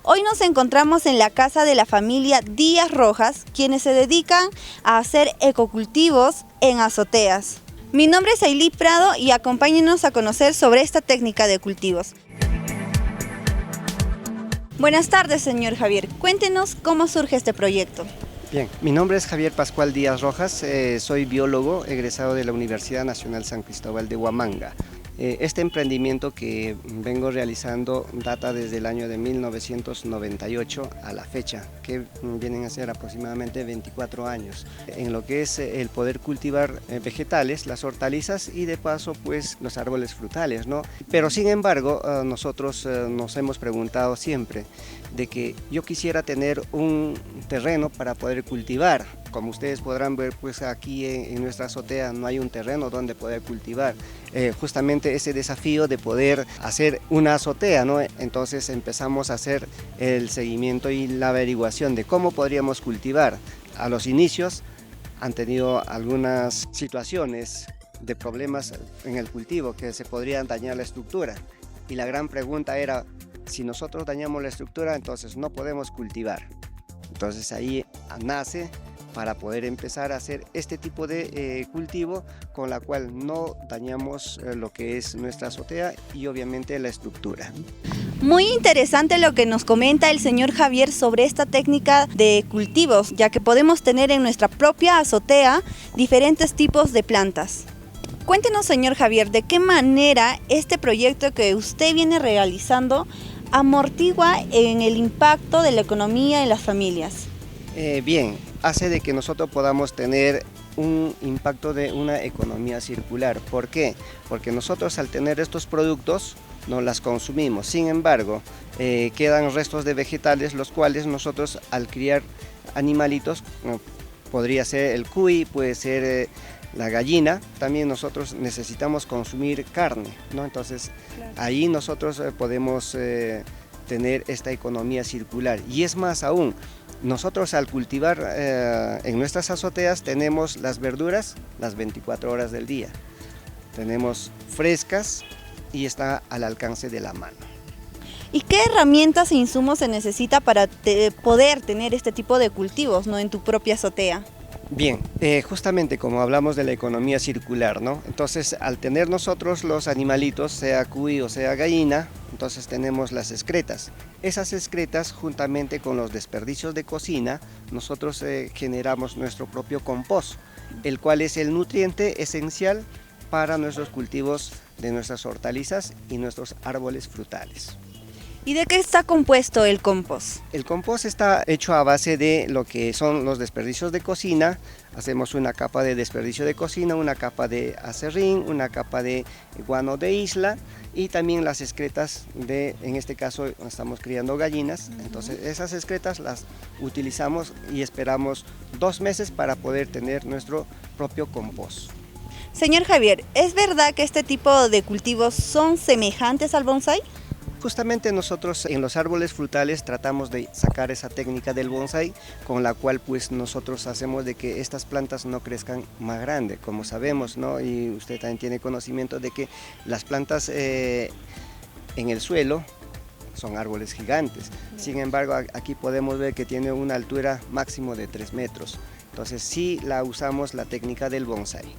Hoy nos encontramos en la casa de la familia Díaz Rojas, quienes se dedican a hacer ecocultivos en azoteas. Mi nombre es Ailí Prado y acompáñenos a conocer sobre esta técnica de cultivos. Buenas tardes, señor Javier. Cuéntenos cómo surge este proyecto. Bien, mi nombre es Javier Pascual Díaz Rojas, soy biólogo egresado de la Universidad Nacional San Cristóbal de Huamanga. Este emprendimiento que vengo realizando data desde el año de 1998 a la fecha, que vienen a ser aproximadamente 24 años, en lo que es el poder cultivar vegetales, las hortalizas y de paso pues los árboles frutales, ¿no? Pero sin embargo nosotros nos hemos preguntado siempre de que yo quisiera tener un terreno para poder cultivar. Como ustedes podrán ver, pues aquí en nuestra azotea no hay un terreno donde poder cultivar. Justamente ese desafío de poder hacer una azotea, ¿no? Entonces empezamos a hacer el seguimiento y la averiguación de cómo podríamos cultivar. A los inicios han tenido algunas situaciones de problemas en el cultivo que se podrían dañar la estructura. Y la gran pregunta era, si nosotros dañamos la estructura, entonces no podemos cultivar. Entonces ahí nace para poder empezar a hacer este tipo de cultivo con la cual no dañamos lo que es nuestra azotea y obviamente la estructura. Muy interesante lo que nos comenta el señor Javier sobre esta técnica de cultivos, ya que podemos tener en nuestra propia azotea diferentes tipos de plantas. Cuéntenos, señor Javier, de qué manera este proyecto que usted viene realizando amortigua en el impacto de la economía en las familias. Bien, hace de que nosotros podamos tener un impacto de una economía circular. ¿Por qué? Porque nosotros al tener estos productos no las consumimos, sin embargo quedan restos de vegetales los cuales nosotros al criar animalitos, podría ser el cuy, puede ser la gallina, también nosotros necesitamos consumir carne, ¿no? Entonces claro, ahí nosotros podemos tener esta economía circular. Y es más aún, nosotros al cultivar en nuestras azoteas tenemos las verduras las 24 horas del día, tenemos frescas y está al alcance de la mano. ¿Y qué herramientas e insumos se necesita para poder tener este tipo de cultivos, ¿no?, en tu propia azotea? Bien, justamente como hablamos de la economía circular, ¿no? Entonces, al tener nosotros los animalitos, sea cuy o sea gallina, entonces tenemos las excretas. Esas excretas, juntamente con los desperdicios de cocina, nosotros generamos nuestro propio compost, el cual es el nutriente esencial para nuestros cultivos de nuestras hortalizas y nuestros árboles frutales. ¿Y de qué está compuesto el compost? El compost está hecho a base de lo que son los desperdicios de cocina. Hacemos una capa de desperdicio de cocina, una capa de aserrín, una capa de guano de isla y también las excretas de, en este caso estamos criando gallinas, entonces esas excretas las utilizamos y esperamos 2 meses para poder tener nuestro propio compost. Señor Javier, ¿es verdad que este tipo de cultivos son semejantes al bonsái? Justamente nosotros en los árboles frutales tratamos de sacar esa técnica del bonsái, con la cual pues nosotros hacemos de que estas plantas no crezcan más grande, como sabemos, ¿no? Y usted también tiene conocimiento de que las plantas en el suelo son árboles gigantes. Sin embargo, aquí podemos ver que tiene una altura máximo de 3 metros. Entonces sí la usamos la técnica del bonsái.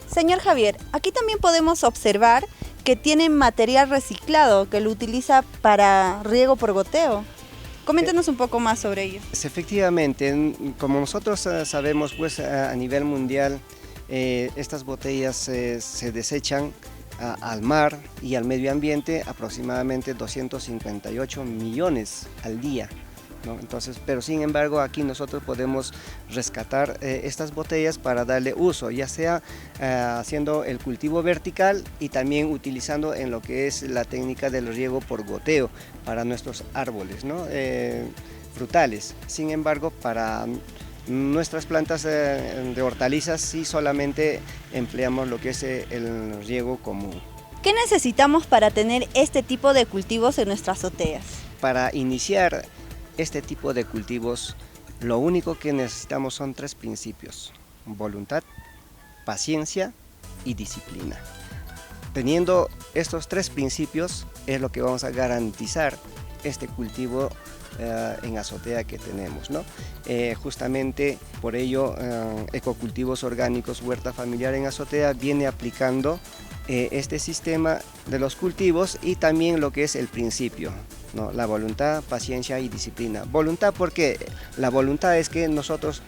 Señor Javier, aquí también podemos observar que tiene material reciclado que lo utiliza para riego por goteo. Coméntenos un poco más sobre ello. Efectivamente, como nosotros sabemos, pues a nivel mundial estas botellas se desechan al mar y al medio ambiente aproximadamente 258 millones al día, ¿no? Entonces, pero sin embargo aquí nosotros podemos rescatar estas botellas para darle uso, ya sea haciendo el cultivo vertical y también utilizando en lo que es la técnica del riego por goteo para nuestros árboles, ¿no? Frutales. Sin embargo, para nuestras plantas de hortalizas sí solamente empleamos lo que es el riego común. ¿Qué necesitamos para tener este tipo de cultivos en nuestras azoteas? Para iniciar este tipo de cultivos, lo único que necesitamos son 3 principios: voluntad, paciencia y disciplina. Teniendo estos 3 principios es lo que vamos a garantizar este cultivo en azotea que tenemos, ¿no? Justamente por ello Ecocultivos Orgánicos Huerta Familiar en Azotea viene aplicando este sistema de los cultivos y también lo que es el principio, ¿no? La voluntad, paciencia y disciplina. Voluntad porque la voluntad es que nosotros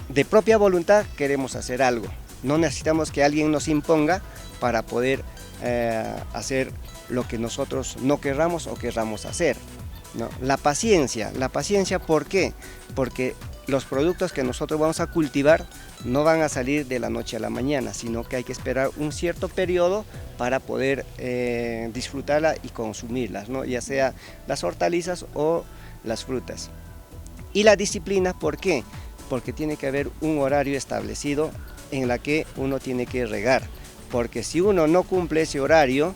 de propia voluntad queremos hacer algo, no necesitamos que alguien nos imponga para poder hacer lo que nosotros no querramos o querramos hacer, ¿no? La paciencia, ¿por qué? Porque los productos que nosotros vamos a cultivar no van a salir de la noche a la mañana, sino que hay que esperar un cierto periodo para poder disfrutarla y consumirlas, ¿no? Ya sea las hortalizas o las frutas. Y la disciplina, ¿por qué? Porque tiene que haber un horario establecido en la que uno tiene que regar, porque si uno no cumple ese horario,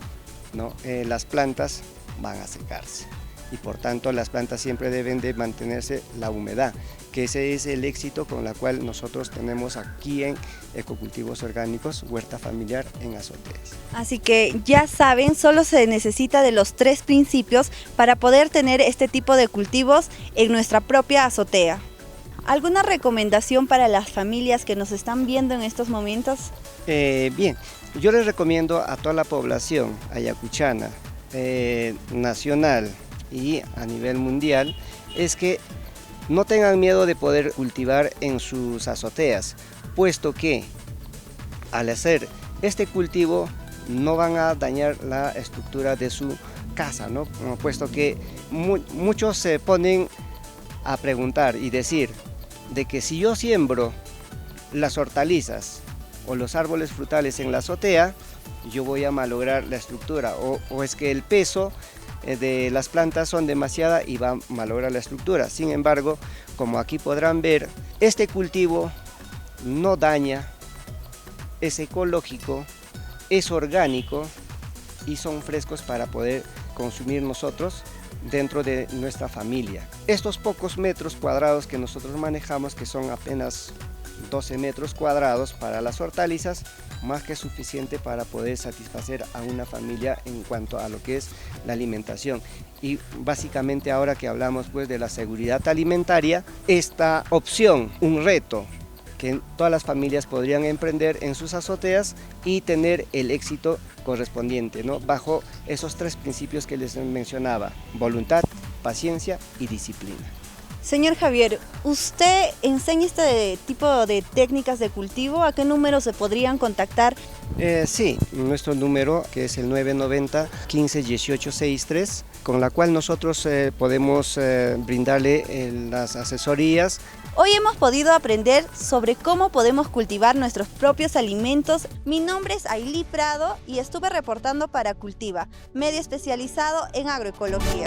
¿no? Las plantas van a secarse y por tanto las plantas siempre deben de mantenerse la humedad, que ese es el éxito con la cual nosotros tenemos aquí en Ecocultivos Orgánicos Huerta Familiar en Azoteas. Así que ya saben, solo se necesita de los 3 principios para poder tener este tipo de cultivos en nuestra propia azotea. ¿Alguna recomendación para las familias que nos están viendo en estos momentos? Bien, yo les recomiendo a toda la población ayacuchana, nacional y a nivel mundial, es que no tengan miedo de poder cultivar en sus azoteas, puesto que al hacer este cultivo no van a dañar la estructura de su casa, ¿no? Puesto que muchos se ponen a preguntar y decir de que si yo siembro las hortalizas o los árboles frutales en la azotea, yo voy a malograr la estructura, o es que el peso de las plantas son demasiada y va a malograr la estructura. Sin embargo, como aquí podrán ver, este cultivo no daña, es ecológico, es orgánico y son frescos para poder consumir nosotros dentro de nuestra familia. Estos pocos metros cuadrados que nosotros manejamos, que son apenas 12 metros cuadrados para las hortalizas, más que suficiente para poder satisfacer a una familia en cuanto a lo que es la alimentación. Y básicamente ahora que hablamos pues de la seguridad alimentaria, esta opción, un reto que todas las familias podrían emprender en sus azoteas y tener el éxito correspondiente, ¿no? Bajo esos 3 principios que les mencionaba: voluntad, paciencia y disciplina. Señor Javier, ¿usted enseña este tipo de técnicas de cultivo? ¿A qué número se podrían contactar? Sí, nuestro número, que es el 990 15 18 63, con la cual nosotros podemos brindarle las asesorías. Hoy hemos podido aprender sobre cómo podemos cultivar nuestros propios alimentos. Mi nombre es Ailí Prado y estuve reportando para Cultiva, medio especializado en agroecología.